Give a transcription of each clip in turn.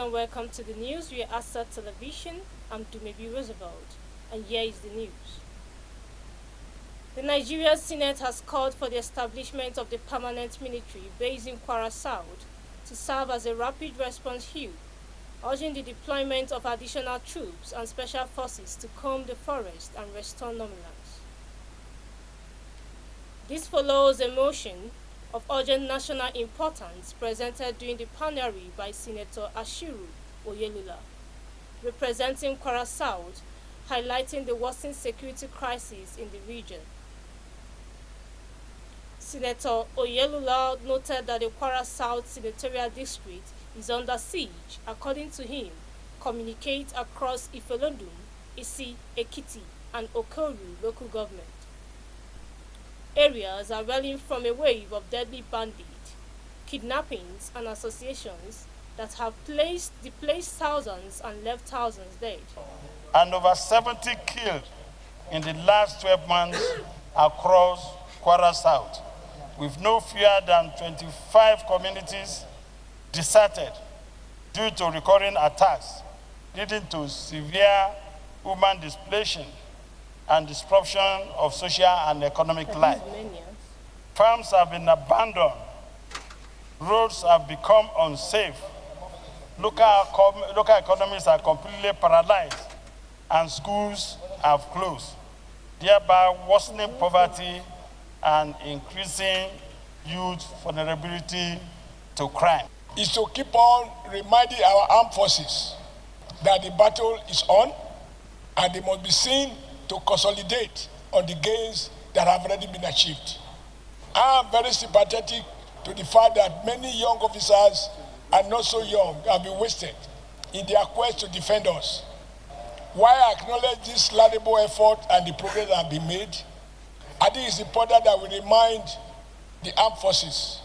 and welcome to the news via Asa Television. I'm Dumebi Roosevelt, and here is the news. The Nigerian Senate has called for the establishment of the permanent military based in Kwara South to serve as a rapid response hub, urging the deployment of additional troops and special forces to comb the forest and restore nominals. This follows a motion of urgent national importance presented during the plenary by Senator Ashiru Oyelula, representing Kwara South, highlighting the worsening security crisis in the region. Senator Oyelula noted that the Kwara South Senatorial District is under siege. According to him, communicate across Ifelodun, Isi, Ekiti, and Okoru local government. Areas are reeling from a wave of deadly bandits, kidnappings, and associations that have displaced thousands and left thousands dead. And over 70 killed in the last 12 months across Kwara South, with no fewer than 25 communities deserted due to recurring attacks, leading to severe human displacement and disruption of social and economic life. Farms have been abandoned, roads have become unsafe, local economies are completely paralyzed, and schools have closed, thereby worsening poverty and increasing youth vulnerability to crime. Is to keep on reminding our armed forces that the battle is on, and they must be seen to consolidate on the gains that have already been achieved. I am very sympathetic to the fact that many young officers and not so young have been wasted in their quest to defend us. While I acknowledge this laudable effort and the progress that have been made, I think it's important that we remind the armed forces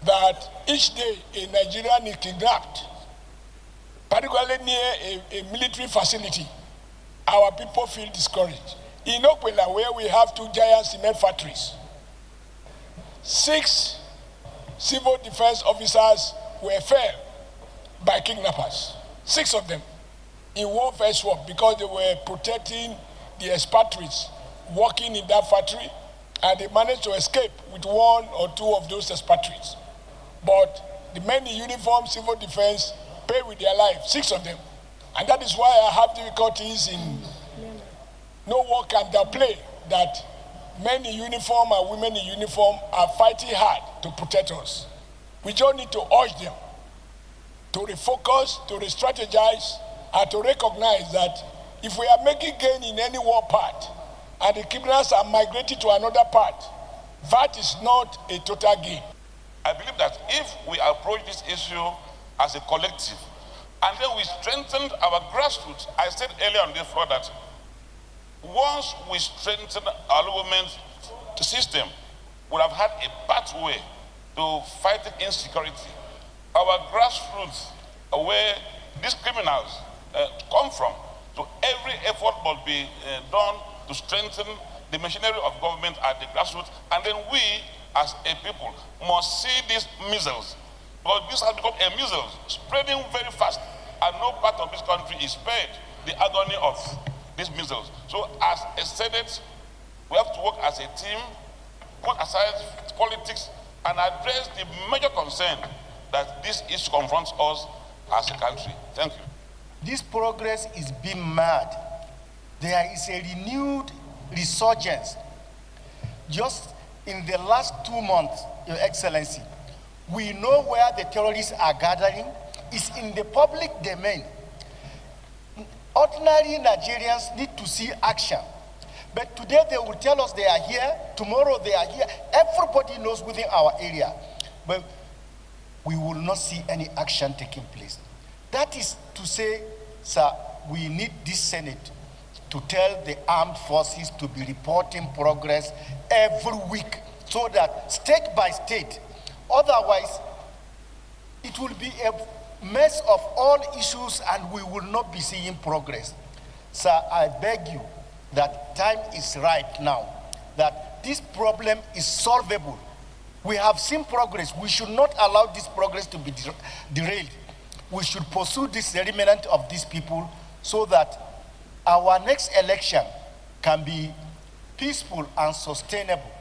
that each day a Nigerian is kidnapped, particularly near a military facility. Our people feel discouraged. In Okwela, where we have 2 giant cement factories, 6 civil defense officers were felled by kidnappers. 6 of them in warfare swap because they were protecting the expatriates working in that factory, and they managed to escape with 1 or 2 of those expatriates. But the men in uniform, civil defense, pay with their lives, 6 of them. And that is why I have difficulties in no one can downplay that men in uniform and women in uniform are fighting hard to protect us. We just need to urge them to refocus, to re-strategize, and to recognize that if we are making gain in any war part and the criminals are migrating to another part, that is not a total gain. I believe that if we approach this issue as a collective, and then we strengthen our grassroots. I said earlier on this floor that once we strengthen our government system, we'll have had a pathway to fighting insecurity. Our grassroots are where these criminals come from. So every effort must be done to strengthen the machinery of government at the grassroots, and then we, as a people, must see these measles. Because this has become a measles, spreading very fast, and no part of this country is spared the agony of these measles. So as a Senate, we have to work as a team, put aside politics, and address the major concern that this issue confronts us as a country. Thank you. This progress is being mad. There is a renewed resurgence. Just in the last 2 months, Your Excellency, we know where the terrorists are gathering. It's in the public domain. Ordinary Nigerians need to see action. But today they will tell us they are here, tomorrow they are here. Everybody knows within our area. But we will not see any action taking place. That is to say, sir, we need this Senate to tell the armed forces to be reporting progress every week so that state by state, otherwise it will be a mess of all issues and we will not be seeing progress. Sir, I beg you that time is right now, that this problem is solvable. We have seen progress. We should not allow this progress to be derailed. we should pursue this remnant of these people so that our next election can be peaceful and sustainable.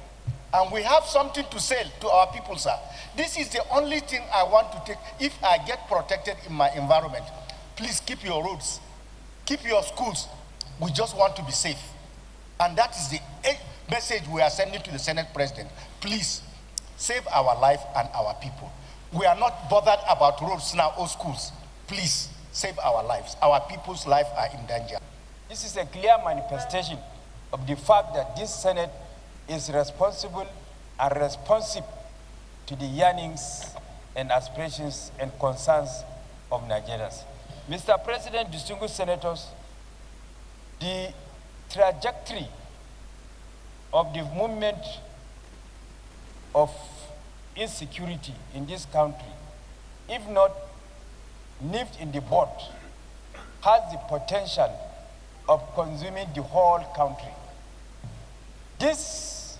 And we have something to say to our people, sir. This is the only thing I want to take. If I get protected in my environment, please keep your roads, keep your schools. We just want to be safe. And that is the message we are sending to the Senate President. Please, save our life and our people. We are not bothered about roads now or schools. Please, save our lives. Our people's lives are in danger. This is a clear manifestation of the fact that this Senate is responsible and responsive to the yearnings and aspirations and concerns of Nigerians. Mr. President, distinguished senators, the trajectory of the movement of insecurity in this country, if not nipped in the bud, has the potential of consuming the whole country. This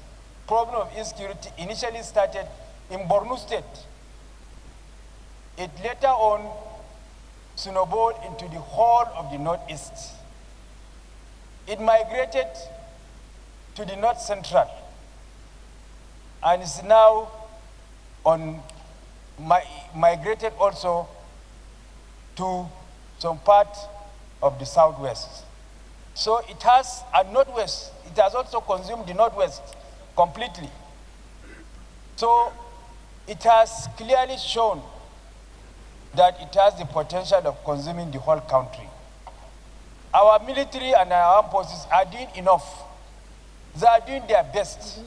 problem of insecurity initially started in Borno State. It later on snowballed into the whole of the Northeast. It migrated to the North Central and is now migrated also to some part of the Southwest. So it has a Northwest. It has also consumed the Northwest completely. So it has clearly shown that it has the potential of consuming the whole country. Our military and our armed forces are doing enough. They are doing their best.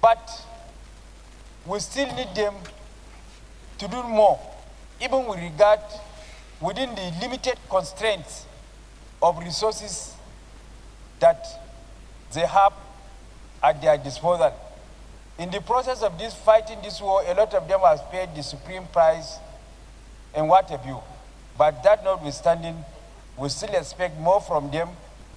But we still need them to do more, even with regard within the limited constraints of resources that they have at their disposal. In the process of this fighting this war, a lot of them have paid the supreme price and what have you. But that notwithstanding, we still expect more from them.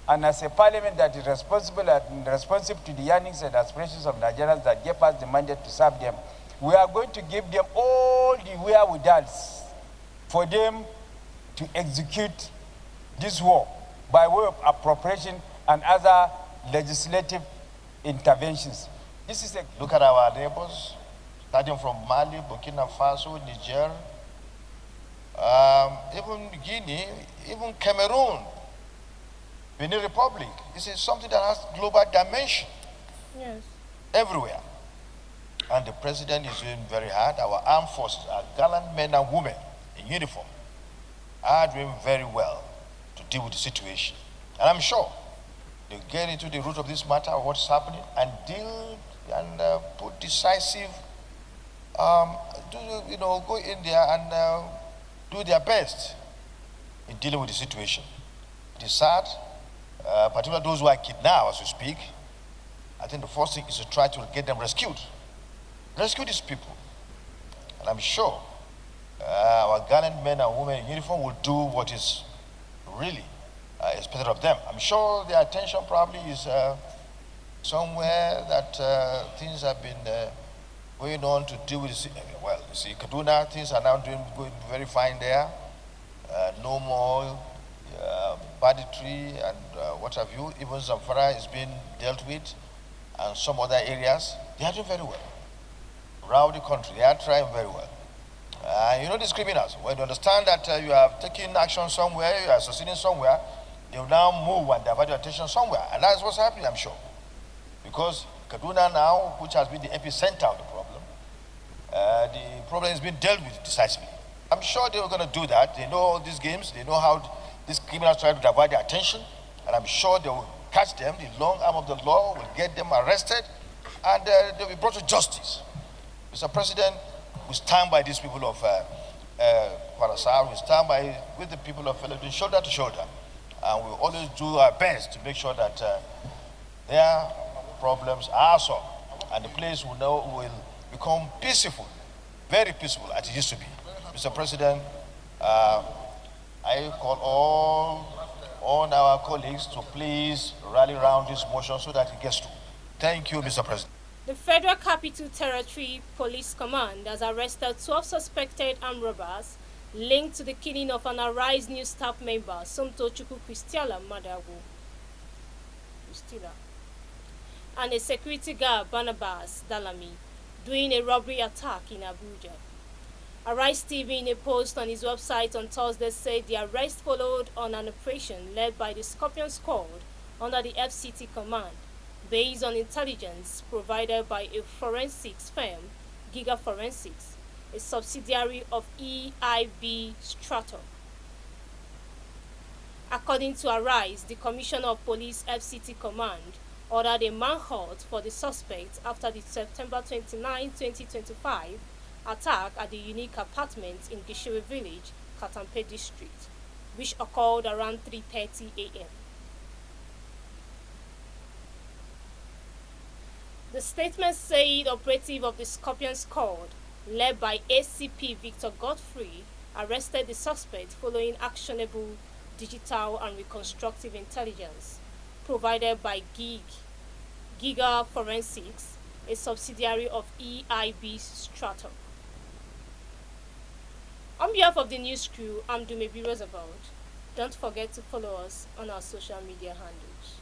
And as a parliament that is responsible and responsive to the yearnings and aspirations of Nigerians that gave us the mandate to serve them, we are going to give them all the wherewithal for them to execute this war by way of appropriation and other legislative interventions. This is a Look at our neighbors, starting from Mali, Burkina Faso, Niger, even Guinea, even Cameroon, Benin Republic. This is something that has global dimension. Yes. Everywhere. And the president is doing very hard. Our armed forces, our gallant men and women in uniform, are doing very well to deal with the situation. And I'm sure they'll get into the root of this matter, what's happening, and deal and put decisive, go in there and do their best in dealing with the situation. It is sad, particularly those who are kidnapped as we speak. I think the first thing is to try to get them rescued. Rescue these people. And I'm sure our gallant men and women in uniform will do what is really expected of them. I'm sure their attention probably is somewhere that things have been going on to deal with the, well, you see, Kaduna, things are now going very fine there. No more banditry and what have you. Even Zamfara is being dealt with, and some other areas. They are doing very well. Around the country, they are trying very well. These criminals, when you understand that you have taken action somewhere, you are succeeding somewhere, they will now move and divert your attention somewhere. And that's what's happening, I'm sure. Because Kaduna now, which has been the epicenter of the problem is being dealt with decisively. I'm sure they were going to do that. They know all these games. They know how these criminals try to divert their attention. And I'm sure they will catch them. The long arm of the law will get them arrested. And they'll be brought to justice. Mr. President, we stand by these people of Parasar. We stand by with the people of Philadelphia, shoulder to shoulder. And we always do our best to make sure that their problems are solved. And the place will become peaceful, very peaceful as it used to be. Mr. President, I call all our colleagues to please rally around this motion so that it gets through. Thank you, Mr. President. The Federal Capital Territory Police Command has arrested 12 suspected armed robbers linked to the killing of an Arise News staff member, Somto Chukwu Christiala Madagu, and a security guard, Barnabas Dalami, doing a robbery attack in Abuja. Arise TV, in a post on his website on Thursday, said the arrest followed on an operation led by the Scorpion Squad under the FCT command, based on intelligence provided by a forensics firm, Giga Forensics, a subsidiary of EIB Strato. According to Arise, the Commissioner of Police FCT Command ordered a manhunt for the suspect after the September 29, 2025 attack at the unique apartment in Gishewe Village, Katampe District, which occurred around 3:30 a.m. The statement said operative of the Scorpion Squad, led by ACP Victor Godfrey, arrested the suspect following actionable digital and reconstructive intelligence provided by Giga Forensics, a subsidiary of EIB Strato. On behalf of the news crew, I'm Dumebi Roosevelt. Don't forget to follow us on our social media handles.